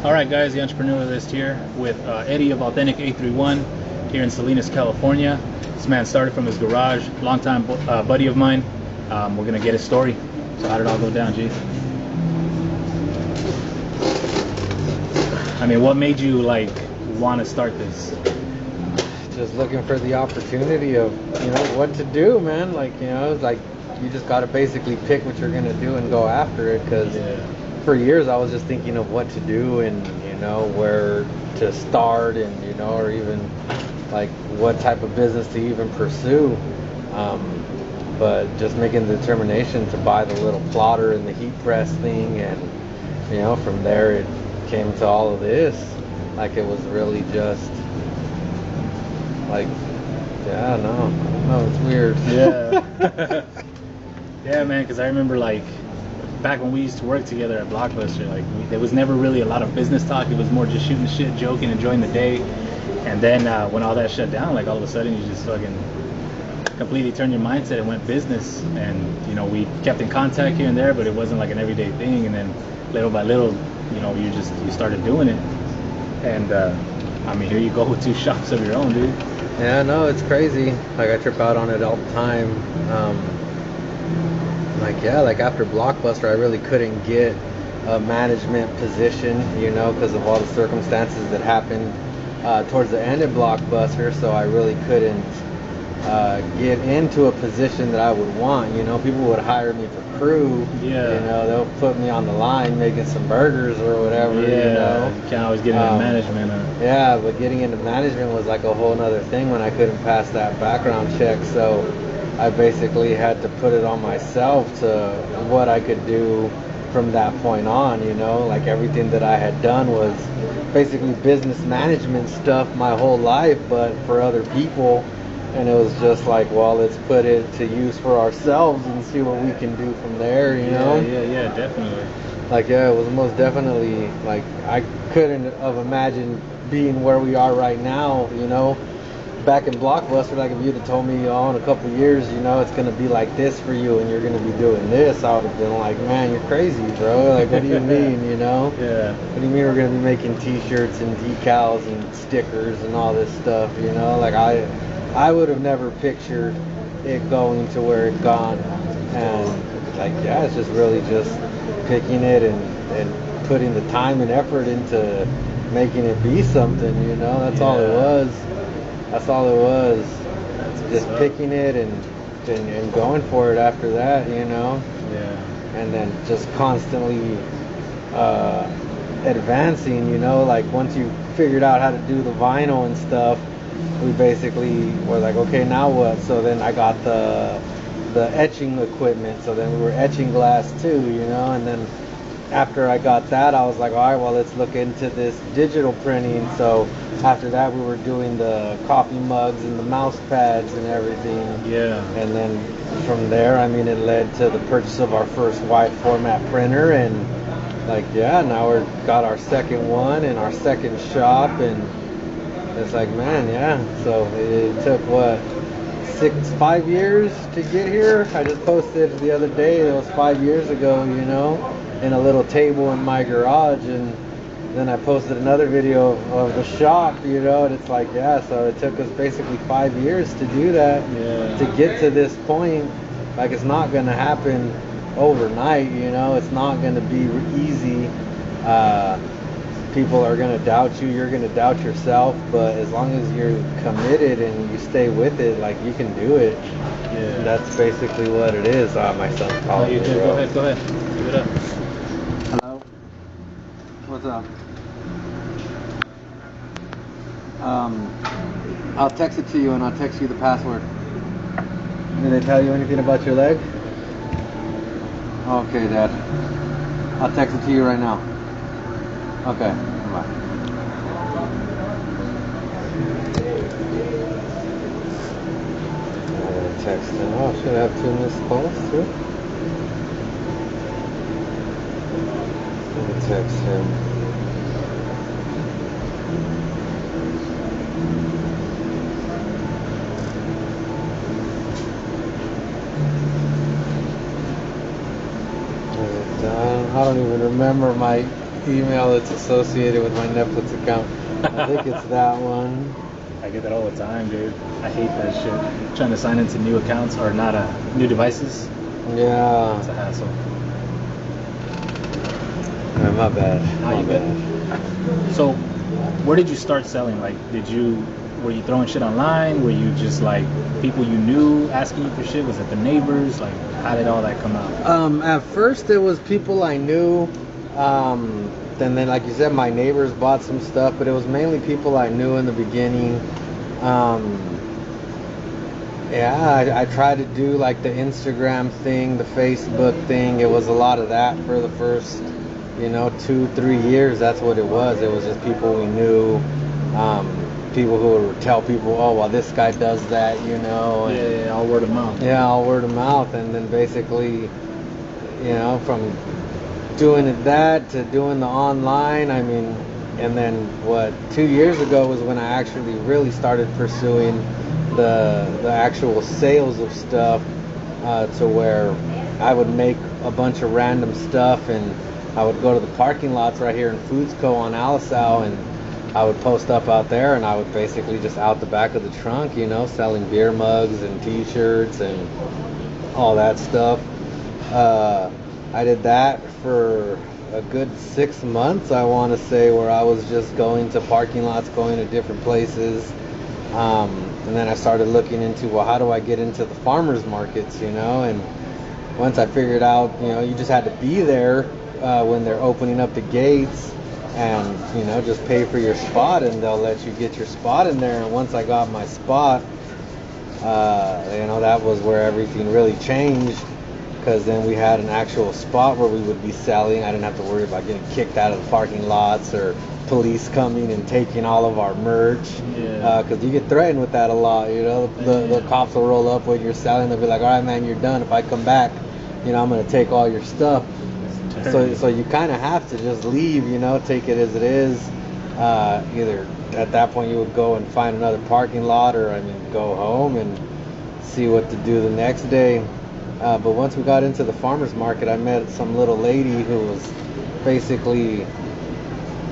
Alright guys, the Entrepreneur List here with Eddie of Authentic831 here in Salinas, California. This man started from his garage, longtime buddy of mine. We're going to get his story. So how did it all go down, G? I mean, what made you like want to start this? Just looking for the opportunity of, what to do, man. Like, it's like you just got to basically pick what you're going to do and go after it, because for years I was just thinking of what to do and where to start and or even like what type of business to even pursue, but just making the determination to buy the little plotter and the heat press thing, and from there it came to all of this. Like, it was really just like, I don't know, it's weird. Yeah man, because I remember like back when we used to work together at Blockbuster, like there was never really a lot of business talk. It was more just shooting shit, joking, enjoying the day. And then when all that shut down, like all of a sudden you just fucking completely turned your mindset and went business. And we kept in contact here and there, but it wasn't like an everyday thing. And then little by little, you started doing it. And I mean, here you go with 2 shops of your own, dude. Yeah, no, it's crazy. Like, I trip out on it all the time. Like after Blockbuster, I really couldn't get a management position, because of all the circumstances that happened towards the end of Blockbuster. So I really couldn't get into a position that I would want. People would hire me for crew. They'll put me on the line making some burgers or whatever. You can't always get into management. Yeah, but getting into management was like a whole nother thing when I couldn't pass that background check. So I basically had to put it on myself to what I could do from that point on. Like, everything that I had done was basically business management stuff my whole life, but for other people. And it was just like, well, let's put it to use for ourselves and see what we can do from there, Yeah, definitely. Like, it was most definitely, like, I couldn't have imagined being where we are right now, back in Blockbuster. Like, if you'd have told me, in a couple of years, it's going to be like this for you and you're going to be doing this, I would have been like, man, you're crazy, bro. Like, what do you mean, Yeah. What do you mean we're going to be making t-shirts and decals and stickers and all this stuff, Like, I would have never pictured it going to where it gone. And like, it's just really just picking it and putting the time and effort into making it be something, That's all it was. That's all it was. Just picking it and going for it after that, And then just constantly advancing, Like, once you figured out how to do the vinyl and stuff, we basically were like, okay, now what? So then I got the etching equipment. So then we were etching glass too, And then after I got that, I was like, all right, well, let's look into this digital printing. So after that, we were doing the coffee mugs and the mouse pads and everything. Yeah. And then from there, I mean, it led to the purchase of our first wide format printer. And like, now we've got our second one and our second shop. And it's like, man, so it took 5 years to get here. I just posted the other day, it was 5 years ago, in a little table in my garage. And then I posted another video of the shop, and it's like, so it took us basically 5 years to do that, to get to this point. Like, it's not going to happen overnight, it's not going to be easy. People are going to doubt you, you're going to doubt yourself, but as long as you're committed and you stay with it, like, you can do it. Yeah. That's basically what it is. My son's calling me. Go ahead. Give it up. Hello? What's up? I'll text it to you and I'll text you the password. Did they tell you anything about your leg? Okay, Dad. I'll text it to you right now. Okay, bye. Text him. Oh, should I have 2 missed calls too? Let me text him. I don't even remember my email that's associated with my Netflix account. I think it's that one. I get that all the time, dude. I hate that shit. Trying to sign into new accounts or not new devices. Yeah. It's a hassle. Alright, my bad. Now My you bad. So, where did you start selling? Like, were you throwing shit online? Were you just like people you knew asking you for shit? Was it the neighbors? Like, how did all that come out? At first it was people I knew. And then, like you said, my neighbors bought some stuff, but it was mainly people I knew in the beginning. Yeah, I tried to do like the Instagram thing, the Facebook thing. It was a lot of that for the first, 2-3 years. That's what it was. It was just people we knew, people who would tell people, oh, well, this guy does that, And, Yeah, all word of mouth. yeah, all word of mouth. And then basically, from doing that to doing the online, and then 2 years ago was when I actually really started pursuing the actual sales of stuff, to where I would make a bunch of random stuff, and I would go to the parking lots right here in Foods Co. on Alisal, and I would post up out there, and I would basically just out the back of the trunk, selling beer mugs and t-shirts and all that stuff. I did that for a good 6 months, I want to say, where I was just going to parking lots, going to different places. And then I started looking into, well, how do I get into the farmers markets, And once I figured out, you just had to be there when they're opening up the gates, and, just pay for your spot, and they'll let you get your spot in there. And once I got my spot, that was where everything really changed. Because then we had an actual spot where we would be selling. I didn't have to worry about getting kicked out of the parking lots or police coming and taking all of our merch. Yeah. Because you get threatened with that a lot. The cops will roll up when you're selling. They'll be like, all right, man, you're done. If I come back, I'm going to take all your stuff. So you kind of have to just leave, take it as it is. Either at that point you would go and find another parking lot, or go home and see what to do the next day. But once we got into the farmer's market, I met some little lady who was basically,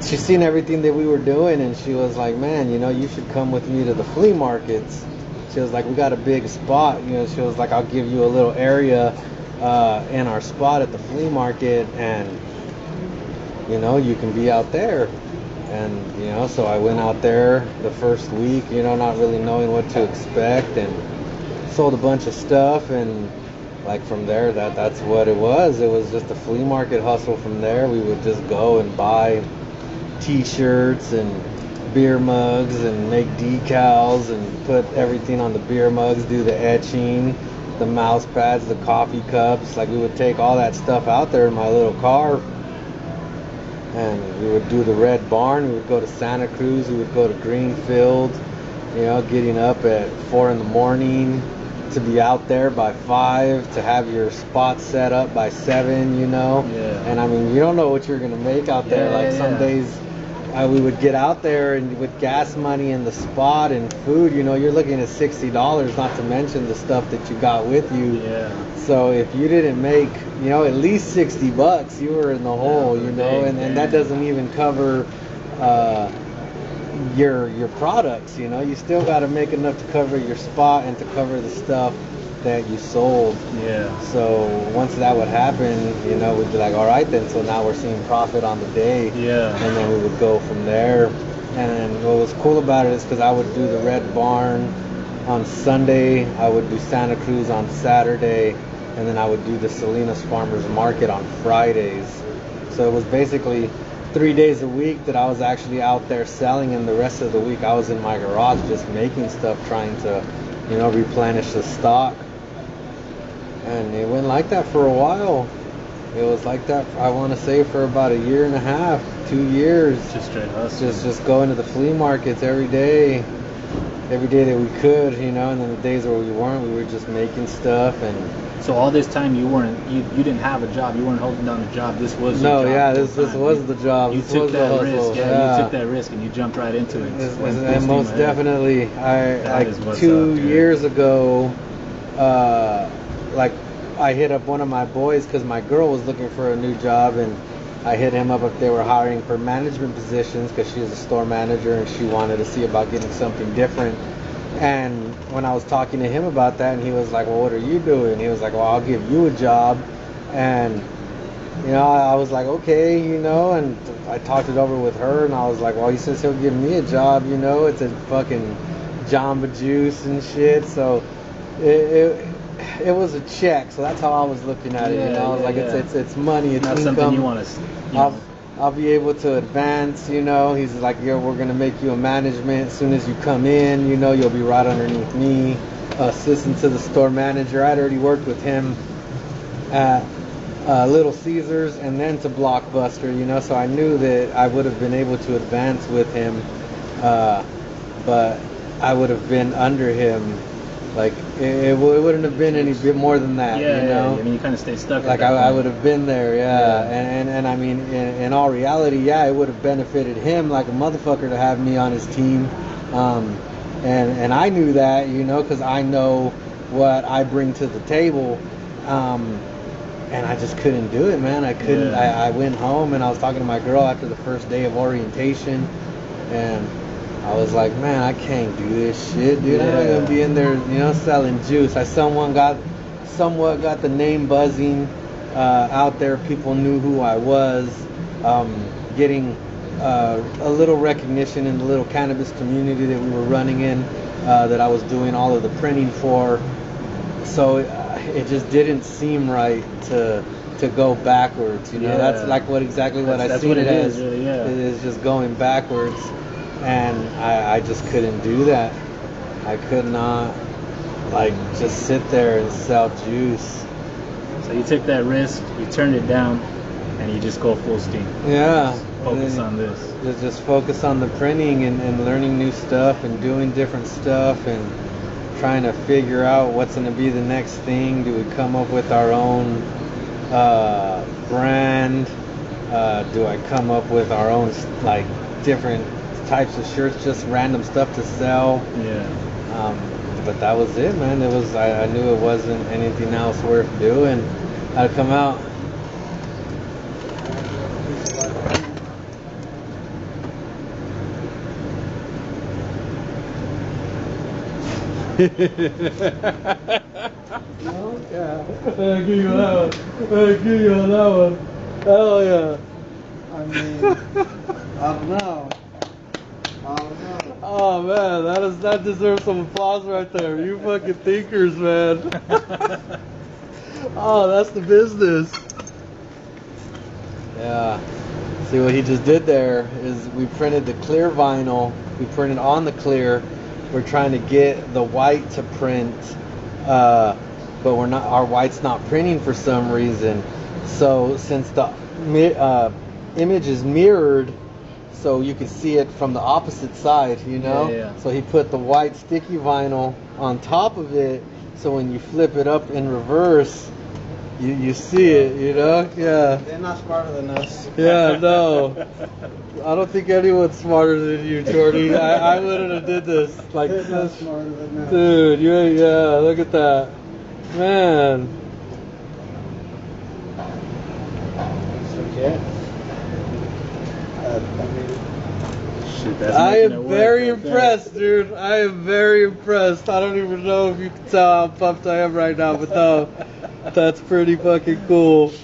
she's seen everything that we were doing, and she was like, man, you should come with me to the flea markets. She was like, we got a big spot. She was like, I'll give you a little area in our spot at the flea market, and, you can be out there. And, so I went out there the first week, not really knowing what to expect, and sold a bunch of stuff. And like from there, that's what it was. It was just a flea market hustle. From there, we would just go and buy t-shirts and beer mugs and make decals and put everything on the beer mugs, do the etching, the mouse pads, the coffee cups. Like, we would take all that stuff out there in my little car, and we would do the Red Barn. We would go to Santa Cruz. We would go to Greenfield, getting up at 4 in the morning to be out there by 5, to have your spot set up by 7, Yeah. And you don't know what you're gonna make out there. Like, some days we would get out there, and with gas money and the spot and food, you're looking at $60, not to mention the stuff that you got with you. Yeah. So if you didn't make, at least $60, you were in the hole, and that doesn't even cover your products. You still got to make enough to cover your spot and to cover the stuff that you sold. Yeah. So once that would happen, we'd be like, all right then, so now we're seeing profit on the day. Yeah. And then we would go from there. And what was cool about it is, because I would do the Red Barn on Sunday, I would do Santa Cruz on Saturday, and then I would do the Salinas Farmers Market on Fridays. So it was basically 3 days a week that I was actually out there selling, and the rest of the week I was in my garage just making stuff, trying to, replenish the stock. And it went like that for a while. It was like that, I want to say, for about 1.5 years, 2 years. Just straight hustle. Just going to the flea markets every day that we could, and then the days where we weren't, we were just making stuff. And so all this time you didn't have a job, you weren't holding down a job. This was your job. This was the job. You took that risk. Yeah, you took that risk and you jumped right into it. And most definitely, like 2 years ago, I hit up one of my boys, because my girl was looking for a new job, and I hit him up if they were hiring for management positions because she's a store manager and she wanted to see about getting something different. And when I was talking to him about that, and he was like, well, what are you doing? He was like, well, I'll give you a job. And, you know, I was like, okay, you know, and I talked it over with her, and I was like, well, he says he'll give me a job, you know, it's a fucking Jamba Juice and shit. So it was a check. So that's how I was looking at it, you know. I was like, it's money, it's not income. something you want to, I'll be able to advance, you know. He's like, yo, we're going to make you a management. As soon as you come in, you know, you'll be right underneath me, assistant to the store manager. I'd already worked with him at Little Caesars and then to Blockbuster, you know, so I knew that I would have been able to advance with him, but I would have been under him. Like, it wouldn't have been any bit more than that, yeah, you know? I mean, you kind of stay stuck. Like, I would have been there, and I mean, in all reality, yeah, it would have benefited him like a motherfucker to have me on his team, and I knew that, you know, because I know what I bring to the table, and I just couldn't do it, man. I couldn't. Yeah. I went home and I was talking to my girl after the first day of orientation, and I was like, man, I can't do this shit, dude. I'm not gonna be in there, you know, selling juice. I somewhat got the name buzzing out there. People knew who I was. Getting a little recognition in the little cannabis community that we were running in, that I was doing all of the printing for. So it just didn't seem right to go backwards, you know. That's like exactly what I see it as. Really, it is just going backwards. And I just couldn't do that. I could not, like, just sit there and sell juice. So you took that risk, you turned it down, and you just go full steam. Yeah. Just focus on this. Just focus on the printing and learning new stuff and doing different stuff and trying to figure out what's going to be the next thing. Do we come up with our own brand? Do I come up with our own, like, different types of shirts, just random stuff to sell? But that was it, man. It was, I knew it wasn't anything else worth doing. How'd it come out? Oh, yeah. I'll give you that one. I'll give you that one. Hell yeah. I mean, I don't know. Oh man, that deserves some applause right there. You fucking thinkers, man. Oh, that's the business. Yeah. See what he just did there is we printed the clear vinyl. We printed on the clear. We're trying to get the white to print, but we're not. Our white's not printing for some reason. So since the image is mirrored, so you can see it from the opposite side, you know? Yeah. So he put the white sticky vinyl on top of it, so when you flip it up in reverse, you see it, you know? Yeah. They're not smarter than us. Yeah, no. I don't think anyone's smarter than you, Jordy. I wouldn't have did this like They're not this. smarter than us. Dude, yeah, look at that. Man. Okay. I am very impressed, dude. I am very impressed. I don't even know if you can tell how pumped I am right now, but no, that's pretty fucking cool. So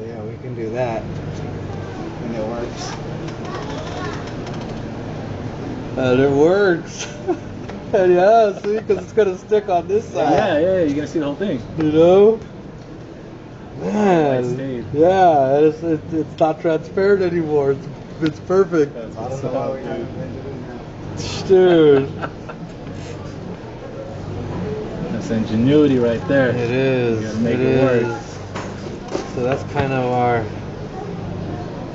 yeah, we can do that. And it works. And it works. And yeah, see, because it's gonna stick on this side. Yeah, you're gonna see the whole thing. You know? Man, yeah, it's not transparent anymore. It's perfect. I don't know why we haven't invented it now. Dude. That's ingenuity right there. It is. You gotta make it work. So that's kind of our.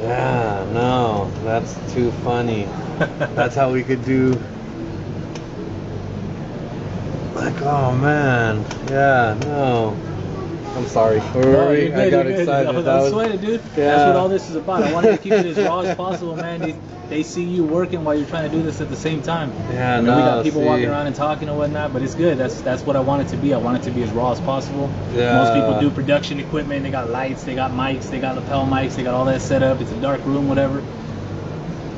Yeah, no, that's too funny. That's how we could do. Like, oh man, yeah, no. I'm sorry. No, you're good, I got you're good. excited. I was sweating, dude. Yeah. That's what all this is about. I wanted to keep it as raw as possible, man. They see you working while you're trying to do this at the same time. Yeah, We got people walking around and talking and whatnot, but it's good. That's what I want it to be. I want it to be as raw as possible. Yeah. Most people do production equipment. They got lights, they got mics, they got lapel mics, they got all that set up. It's a dark room, whatever.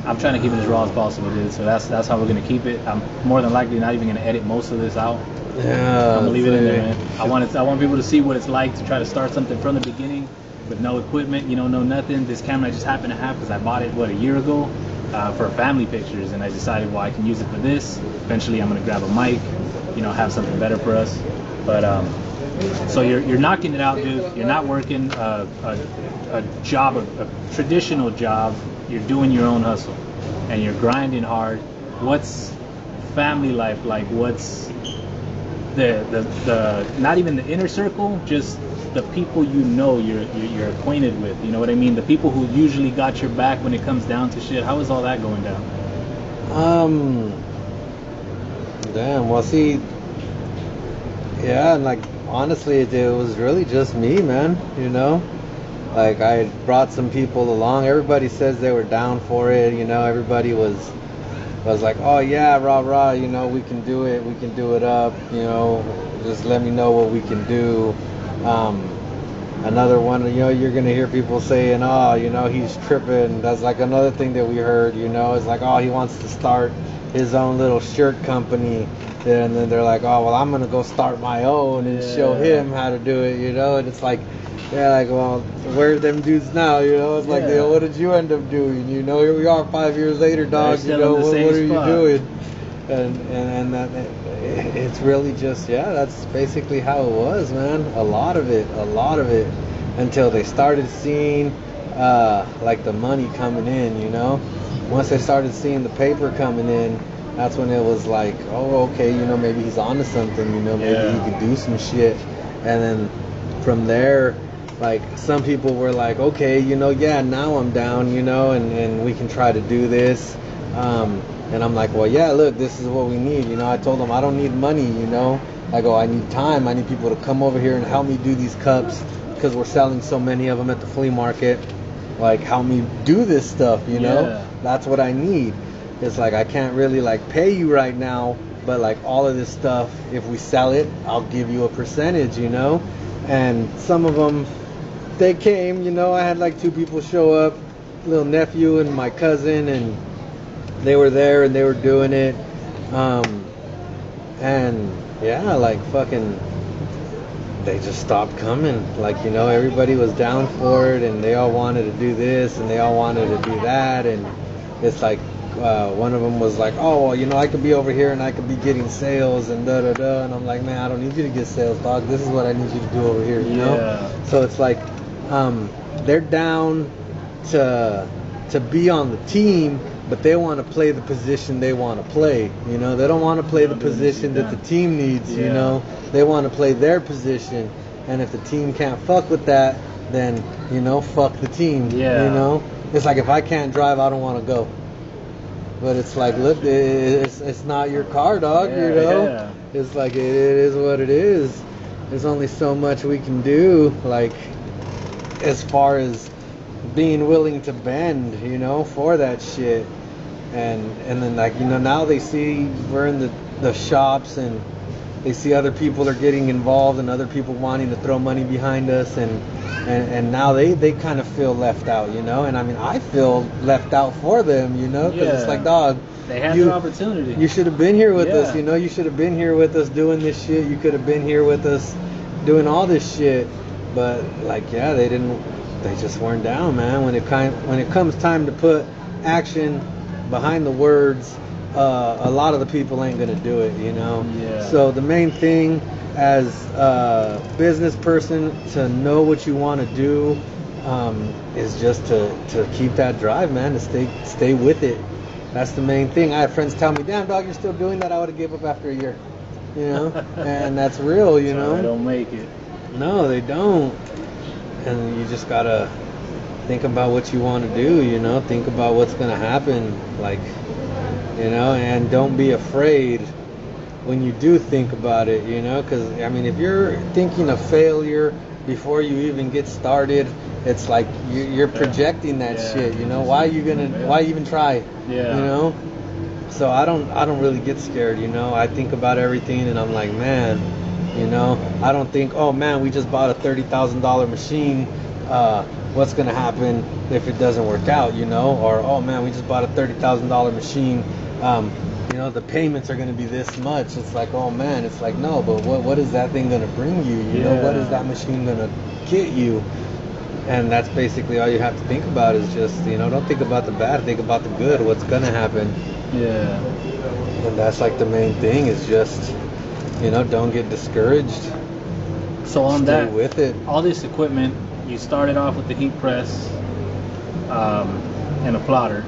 I'm trying to keep it as raw as possible, dude. So that's how we're gonna keep it. I'm more than likely not even gonna edit most of this out. Yeah. I'm gonna leave it in there, man. I want people to see what it's like to try to start something from the beginning with no equipment, no nothing. This camera I just happened to have because I bought it a year ago for family pictures, and I decided, well, I can use it for this. Eventually, I'm gonna grab a mic, have something better for us. But so you're knocking it out, dude. You're not working a job, a traditional job. You're doing your own hustle, and you're grinding hard. What's family life like? What's the not even the inner circle, just the people you're acquainted with, you know what I mean? The people who usually got your back when it comes down to shit. How is all that going down? Damn, well, see, yeah, and like honestly it was really just me, man, like I brought some people along. Everybody says they were down for it, everybody was like, oh yeah, rah, we can do it up, just let me know what we can do. Another one, you're gonna hear people saying, oh, he's tripping. That's like another thing that we heard, it's like, oh, he wants to start his own little shirt company, and then they're like, oh, well, I'm gonna go start my own and show him how to do it, and it's like, yeah, like, well, where are them dudes now, it's like, what did you end up doing, here we are 5 years later, dog, what are you doing? And that, it's really just, that's basically how it was, man. A lot of it, until they started seeing, like the money coming in, Once they started seeing the paper coming in, that's when it was like, oh, okay, maybe he's onto something, maybe he could do some shit. And then from there, like, some people were like, okay, now I'm down, and we can try to do this. And I'm like, well, yeah, look, this is what we need. I told them I don't need money, I go, I need time. I need people to come over here and help me do these cups because we're selling so many of them at the flea market. Like, help me do this stuff, That's what I need. It's like, I can't really, like, pay you right now, but, like, all of this stuff, if we sell it, I'll give you a percentage, And some of them, they came, I had, like, 2 people show up, little nephew and my cousin, and they were there and they were doing it. And yeah, like fucking, they just stopped coming. Like, everybody was down for it and they all wanted to do this and they all wanted to do that. And it's like, one of them was like, oh, well, I could be over here and I could be getting sales and da-da-da. And I'm like, man, I don't need you to get sales, dog. This is what I need you to do over here, you know? So it's like, they're down to be on the team, but they want to play the position they want to play. They don't want to play the position that the team needs. They want to play their position, and if the team can't fuck with that, then fuck the team. It's like, if I can't drive, I don't want to go. But it's like, look, it's not your car, dog. It's like, it is what it is. There's only so much we can do, like, as far as being willing to bend, for that shit. And then, like, now they see we're in the shops and they see other people are getting involved and other people wanting to throw money behind us, and now they kind of feel left out, and I mean, I feel left out for them, because it's like, dog, they had their opportunity. You should have been here with us, you should have been here with us doing this shit. You could have been here with us doing all this shit. But like, they just weren't down, man. When it comes time to put action behind the words, a lot of the people ain't gonna do it, So the main thing as a business person, to know what you want to do, is just to keep that drive, man, to stay with it. That's the main thing. I have friends tell me, damn, dog, you're still doing that? I would have gave up after a year, and that's real, So they don't make it. No, they don't. And you just gotta think about what you want to do, think about what's gonna happen, like, and don't be afraid when you do think about it, because I mean, if you're thinking of failure, before you even get started, it's like you're projecting that shit. You know, why even try? Yeah. You know. So I don't really get scared. You know, I think about everything, and I'm like, man, you know, I don't think, oh man, we just bought a $30,000 machine. What's gonna happen if it doesn't work out? You know, or oh man, we just bought a $30,000 machine. You know, the payments are going to be this much. It's like, oh man, it's like, no, but what is that thing going to bring you? You know, what is that machine going to get you? And that's basically all you have to think about is just, you know, don't think about the bad, think about the good, what's going to happen. Yeah. And that's like the main thing is just, you know, don't get discouraged. So on Stay that, with it. all this equipment, you started off with the heat press and a plotter.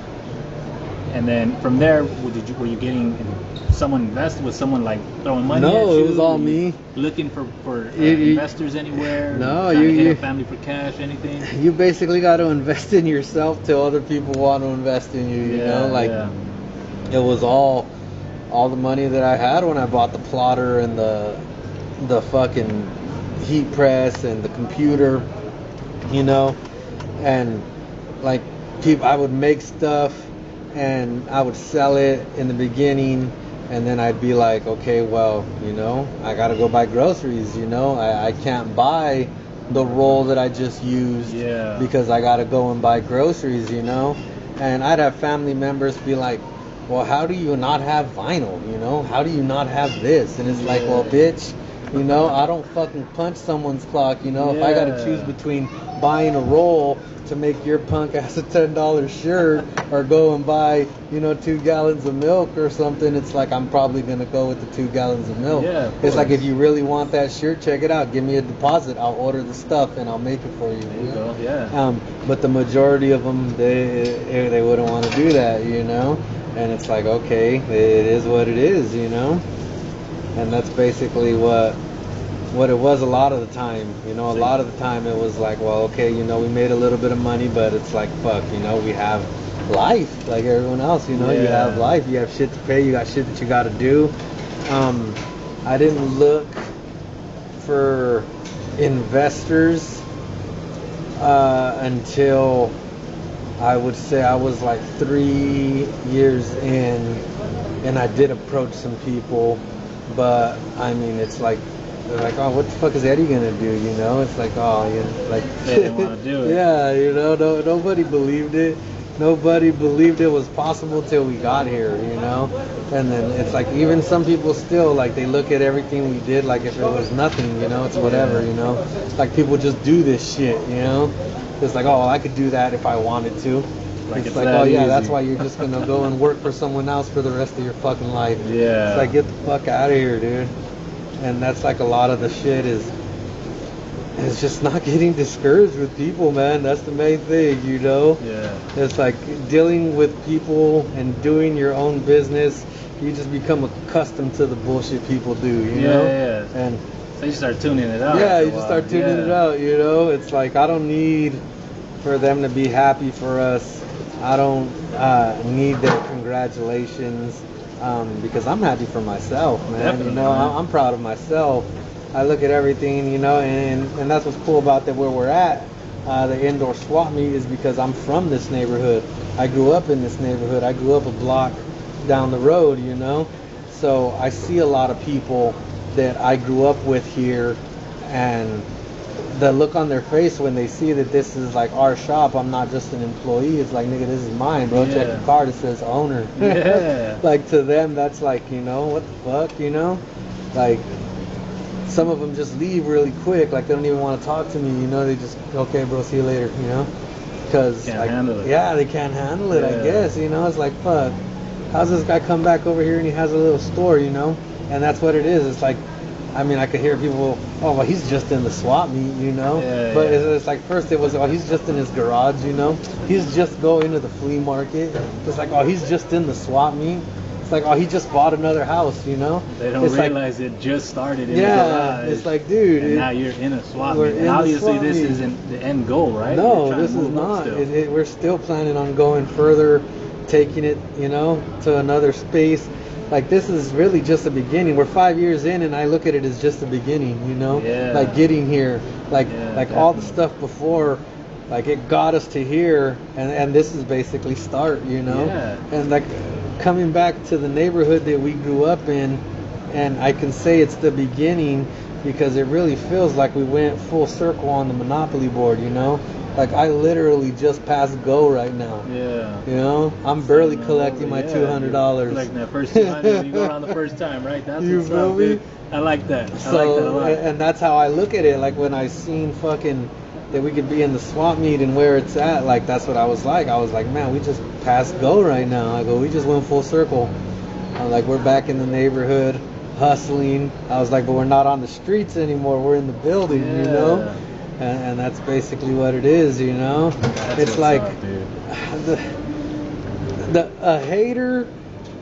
And then from there, were you getting someone invested? Was someone like throwing money at you? No, it was all me. Looking for investors anywhere? No, you hit a family for cash, anything? You basically got to invest in yourself till other people want to invest in you. You know, like it was all the money that I had when I bought the plotter and the fucking heat press and the computer. You know, and like I would make stuff. And I would sell it in the beginning, and then I'd be like, okay, well, you know, I gotta go buy groceries, you know, I can't buy the roll that I just used because I gotta go and buy groceries, you know. And I'd have family members be like, well, how do you not have vinyl, you know, how do you not have this? And it's like, well, bitch, you know, I don't fucking punch someone's clock, you know. If I gotta choose between buying a roll to make your punk ass a $10 shirt or go and buy, you know, 2 gallons of milk or something, it's like I'm probably gonna go with the 2 gallons of milk. It's like, if you really want that shirt, check it out, give me a deposit, I'll order the stuff and I'll make it for you. There you go. But the majority of them, they wouldn't want to do that, you know. And it's like, okay, it is what it is, you know. And that's basically what it was a lot of the time, you know. A lot of the time it was like, well, okay, you know, we made a little bit of money, but it's like, fuck, you know, we have life like everyone else, you know. You have life, you have shit to pay, you got shit that you got to do. I didn't look for investors until I would say I was like 3 years in, and I did approach some people, but I mean, it's like, they're like, oh, what the fuck is Eddie gonna do? You know, it's like, oh, you know, like they didn't want to do it. Yeah, you know, nobody believed it. Nobody believed it was possible till we got here, you know. And then it's like, even some people still, like, they look at everything we did like if it was nothing, you know. It's whatever, you know. Like, people just do this shit, you know. It's like, oh, I could do that if I wanted to. Like it's like, oh yeah, that's why you're just gonna go and work for someone else for the rest of your fucking life. Yeah. It's like, get the fuck out of here, dude. And that's like a lot of the shit is just not getting discouraged with people, man. That's the main thing, you know. Yeah. It's like dealing with people and doing your own business. You just become accustomed to the bullshit people do, you know. Yeah. And so you start tuning it out. Yeah, you just start tuning it out, you know. It's like, I don't need for them to be happy for us. I don't need their congratulations. Because I'm happy for myself, man. Definitely, you know, man. I'm proud of myself. I look at everything, you know, and that's what's cool about that where we're at, the indoor swap meet, is because I'm from this neighborhood. I grew up in this neighborhood. I grew up a block down the road, you know. So I see a lot of people that I grew up with here, and the look on their face when they see that this is like our shop, I'm not just an employee, it's like, nigga, this is mine, bro. Check the card, it says owner. Yeah. Like, to them, that's like, you know, what the fuck, you know? Like, some of them just leave really quick, like, they don't even want to talk to me, you know. They just, okay, bro, see you later, you know? Because, like, yeah, they can't handle it, I guess, you know. It's like, fuck, how's this guy come back over here and he has a little store, you know? And that's what it is. It's like, I mean, I could hear people, oh, well, he's just in the swap meet, you know? But it's like, first it was, oh, he's just in his garage, you know? He's just going to the flea market. It's like, oh, he's just in the swap meet. It's like, oh, he just bought another house, you know? They don't realize it just started in the garage. It's like, dude. And now you're in a swap meet. And obviously this isn't the end goal, right? No, this is not. We're still planning on going further, taking it, you know, to another space. like this is really just the beginning. We're 5 years in, and I look at it as just the beginning, you know? Yeah. Like getting here, like all the definitely. stuff before, like it got us to here, and this is basically start, you know? Yeah. And like coming back to the neighborhood that we grew up in, and I can say it's the beginning because it really feels like we went full circle on the Monopoly board, you know? Like I literally just passed go right now. Yeah. You know, I'm barely Same collecting over, my yeah, $200. Collecting that first 200 when you go around the first time, right? That's You what's feel up, me? dude. I like that. I like that a So, lot. and that's how I look at it. Like when I seen fucking that we could be in the swap meet and where it's at, like that's what I was like. I was like, man, we just passed go right now. I go, we just went full circle. I'm like, we're back in the neighborhood, hustling. I was like, but we're not on the streets anymore. We're in the building, you know? Yeah. And that's basically what it is, you know? That's It's what's like up, dude. a hater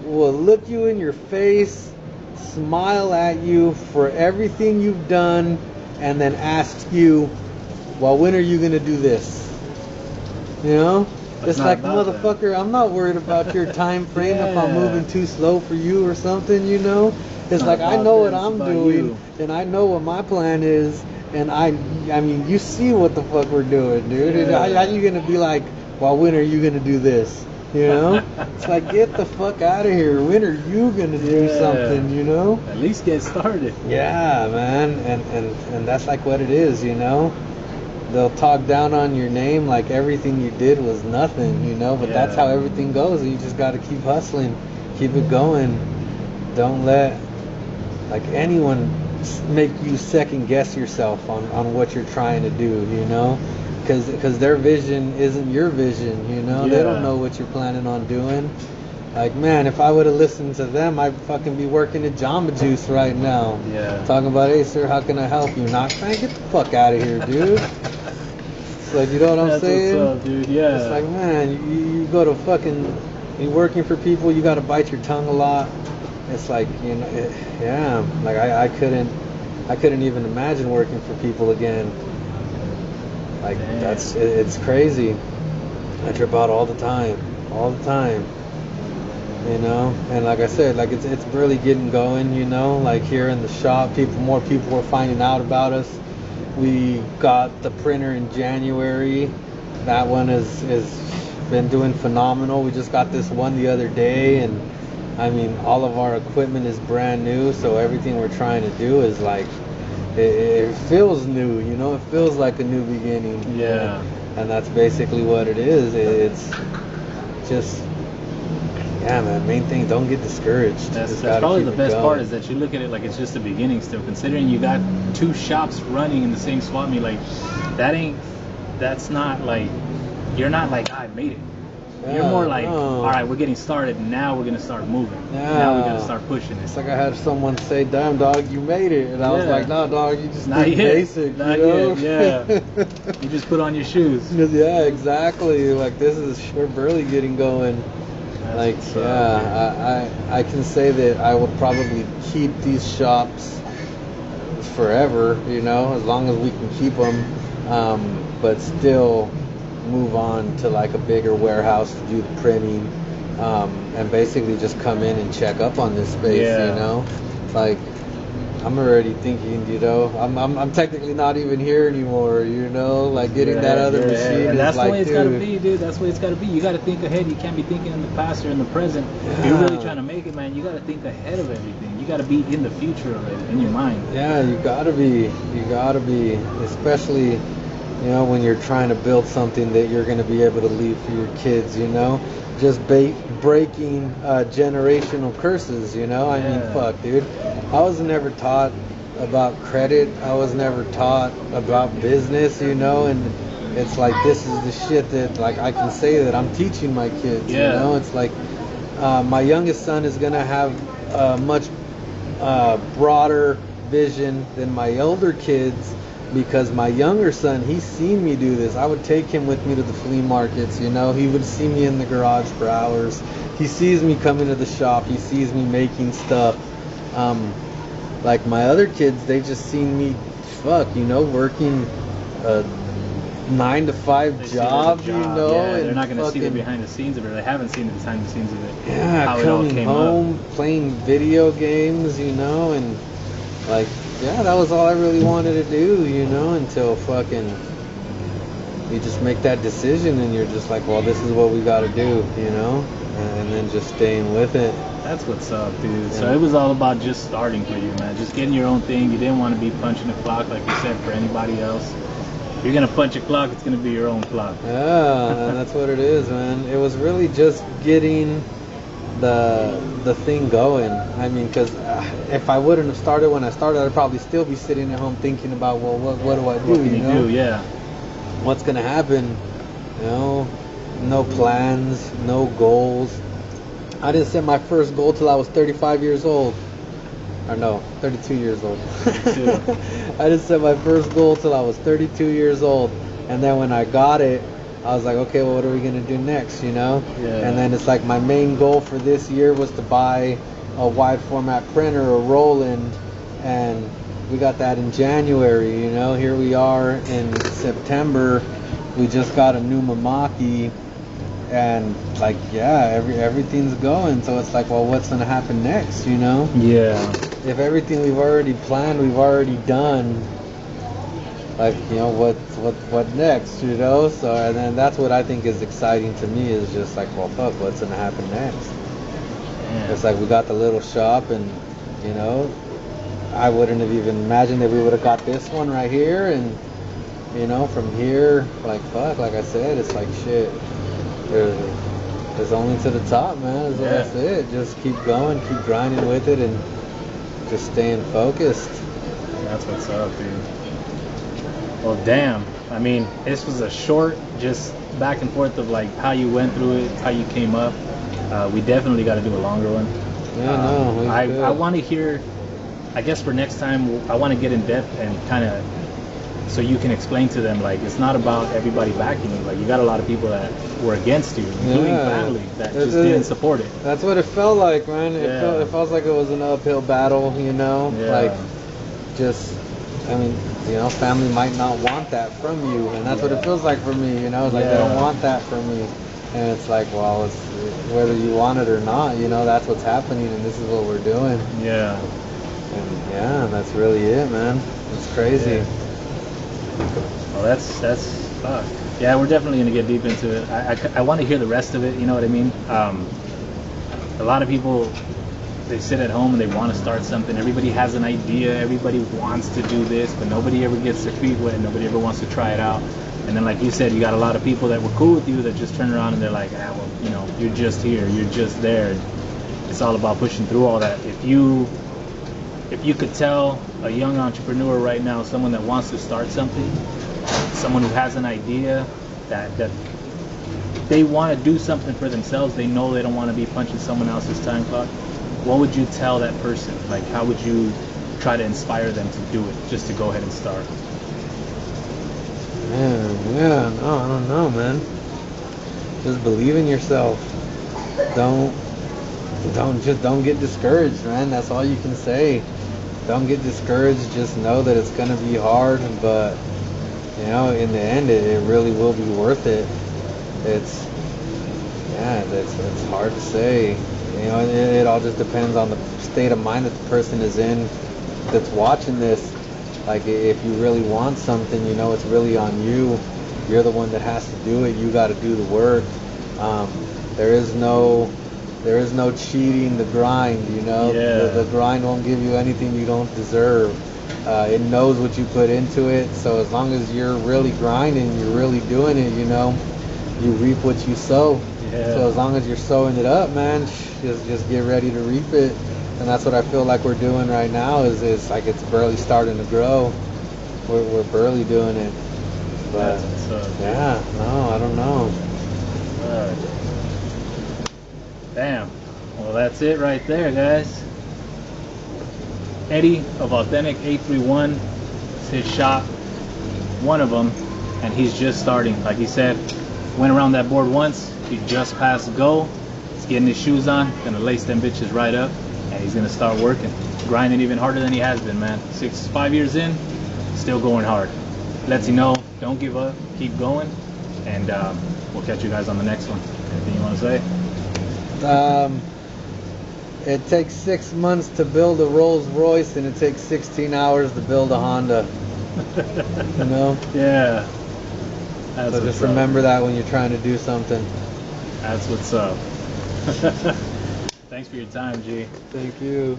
will look you in your face, smile at you for everything you've done, and then ask you, well, when are you going to do this? You know? It's It's not like, about motherfucker, I'm not worried about your time frame if I'm Yeah. moving too slow for you or something, you know? It's not like, I about know them, what it's I'm about doing, you. and I know what my plan is, and I mean, you see what the fuck we're doing, dude. And Yeah. how you gonna be like, well, when are you gonna do this? You know? It's like, get the fuck out of here. When are you gonna do Yeah. something? You know? At least get started. Yeah, man. And that's like what it is, you know? They'll talk down on your name like everything you did was nothing, you know? But that's Yeah. how everything goes. You just got to keep hustling, keep it going. Don't let like anyone make you second guess yourself on what you're trying to do, you know? Because their vision isn't your vision, you know? They Yeah. don't know what you're planning on doing. Like, man, if I would have listened to them, I'd fucking be working at Jamba Juice right now. Yeah. Talking about, hey, sir, how can I help you? Not, man, get the fuck out of here, dude. It's like, you know what I'm That's saying? what's up, dude. Yeah. It's like, man, you go to fucking, you working for people, you got to bite your tongue a lot. It's like, you know, yeah, like I couldn't even imagine working for people again. Like Damn. it's crazy. I trip out all the time, you know. And like I said, like it's really getting going, you know. Like here in the shop, more people are finding out about us. We got the printer in January. That one is been doing phenomenal. We just got this one the other day, and I mean, all of our equipment is brand new, so everything we're trying to do is like, it feels new, you know? It feels like a new beginning. Yeah. And that's basically what it is. It's just, yeah, man, main thing, don't get discouraged. That's Just gotta probably keep the it best going. part is that you look at it like it's just the beginning still. Considering you got 2 shops running in the same swap meet, like that's not like, you're not like, I made it. You're Yeah, more like, no. all right, we're getting started. Now we're gonna start moving. Yeah. Now we're gonna start pushing it. It's like I had someone say, damn, dog, you made it. And I was Yeah. like, no, dog, you just Not did yet. basic, Not you know? yet, yeah. You just put on your shoes. Yeah, exactly. Like we're barely getting going. That's Like, what's up, yeah, I can say that I would probably keep these shops forever, you know, as long as we can keep them, but still move on to like a bigger warehouse to do the printing, and basically just come in and check up on this space, Yeah. you know. Like, I'm already thinking, you know, I'm technically not even here anymore, you know, like getting that other machine and is that's like, the way it's dude, gotta be, dude. That's the way it's gotta be. You gotta think ahead. You can't be thinking in the past or in the present. If you're really Yeah. trying to make it, man, you gotta think ahead of everything. You gotta be in the future already, in your mind. yeah, you gotta be, especially, you know, when you're trying to build something that you're gonna be able to leave for your kids, you know, just breaking generational curses, you know. I mean, Yeah. fuck, dude. I was never taught about credit. I was never taught about business, you know, and it's like this is the shit that like I can say that I'm teaching my kids, you Yeah. know. It's like my youngest son is gonna have a much broader vision than my older kids, because my younger son, he's seen me do this. I would take him with me to the flea markets, you know. He would see me in the garage for hours. He sees me coming to the shop. He sees me making stuff. Like my other kids, they just seen me, fuck, you know, working 9 to 5 They see job, it as a you know. Yeah, they're and not gonna see the fucking- behind the scenes of it. They haven't seen the behind the scenes of it. Yeah, how it all coming came home, up. playing video games, you know, and like, yeah, that was all I really wanted to do, you know, until fucking you just make that decision and you're just like, well, this is what we got to do, you know, and then just staying with it. That's what's up, dude. So Yeah. it was all about just starting for you, man. Just getting your own thing. You didn't want to be punching a clock like you said for anybody else. If you're gonna punch a clock, it's gonna be your own clock. Yeah, and that's what it is, man. It was really just getting the thing going. I mean, because if I wouldn't have started when I started, I'd probably still be sitting at home thinking about, well, what do I do? What can you know? do? Yeah. What's gonna happen? You know, no plans, no goals. I didn't set my first goal till I was 35 years old. Or no, 32 years old. 32. I didn't set my first goal till I was 32 years old. And then when I got it, I was like, okay, well, what are we going to do next, you know? Yeah. And then it's like my main goal for this year was to buy a wide format printer, a Roland, and we got that in January, you know? Here we are in September. We just got a new Mamaki, and like, yeah, everything's going. So it's like, well, what's going to happen next, you know? Yeah. If everything we've already planned, we've already done, like, you know, what next, you know? So, and then that's what I think is exciting to me, is just like, well, fuck, what's gonna happen next? Man. It's like we got the little shop, and you know, I wouldn't have even imagined that we would have got this one right here, and you know, from here, like, fuck, like I said, it's like shit. There's only to the top, man. So Yeah. that's it. Just keep going, keep grinding with it, and just staying focused. That's what's up, dude. Well, damn. I mean, this was a short, just back and forth of like how you went through it, how you came up. We definitely got to do a longer one. Yeah, no, we could. I want to hear. I guess for next time, I want to get in depth and kind of, so you can explain to them, like, it's not about everybody backing you. Like, you got a lot of people that were against you, including family, that just didn't support it. That's what it felt like, man. Yeah. It felt like it was an uphill battle, you know? Yeah. Like, just, I mean, you know, family might not want that from you, and that's what it feels like for me, you know? It's like, they don't Yeah. want that from me. And it's like, well, it's whether you want it or not, you know, that's what's happening, and this is what we're doing. Yeah. And yeah, that's really it, man. It's crazy. Yeah. Well, that's fuck. Yeah, we're definitely gonna get deep into it. I want to hear the rest of it. You know what I mean? A lot of people, they sit at home and they want to start something. Everybody has an idea. Everybody wants to do this, but nobody ever gets their feet wet. Nobody ever wants to try it out. And then, like you said, you got a lot of people that were cool with you that just turn around and they're like, ah, well, you know, you're just here, you're just there. It's all about pushing through all that. If you could tell a young entrepreneur right now, someone that wants to start something, someone who has an idea that they want to do something for themselves, they know they don't want to be punching someone else's time clock, what would you tell that person? Like, how would you try to inspire them to do it, just to go ahead and start? Man, yeah, no, I don't know, man. Just believe in yourself. Don't get discouraged, man. That's all you can say. Don't get discouraged. Just know that it's gonna be hard, but you know, in the end, it really will be worth it. It's hard to say. You know, it all just depends on the state of mind that the person is in that's watching this. Like, if you really want something, you know, it's really on you. You're the one that has to do it. You got to do the work. There is no cheating the grind, you know. Yeah. The grind won't give you anything you don't deserve. It knows what you put into it. So as long as you're really grinding, you're really doing it, you know, you reap what you sow. Yeah. So as long as you're sowing it up, man, just get ready to reap it. And that's what I feel like we're doing right now. Is like it's barely starting to grow. We're barely doing it. But yeah, no, I don't know. Damn. Well, that's it right there, guys. Eddie of Authentic831, it's his shop, one of them, and he's just starting. Like he said, went around that board once, he just passed go. He's getting his shoes on, gonna lace them bitches right up, and he's gonna start working, grinding even harder than he has been, man. 5 years in, still going hard. Lets you know don't give up, keep going, and we'll catch you guys on the next one. Anything you want to say? It takes 6 months to build a Rolls Royce, and it takes 16 hours to build a Honda. You know? Yeah. That's So just remember that when you're trying to do something. That's what's up. Thanks for your time, G. Thank you.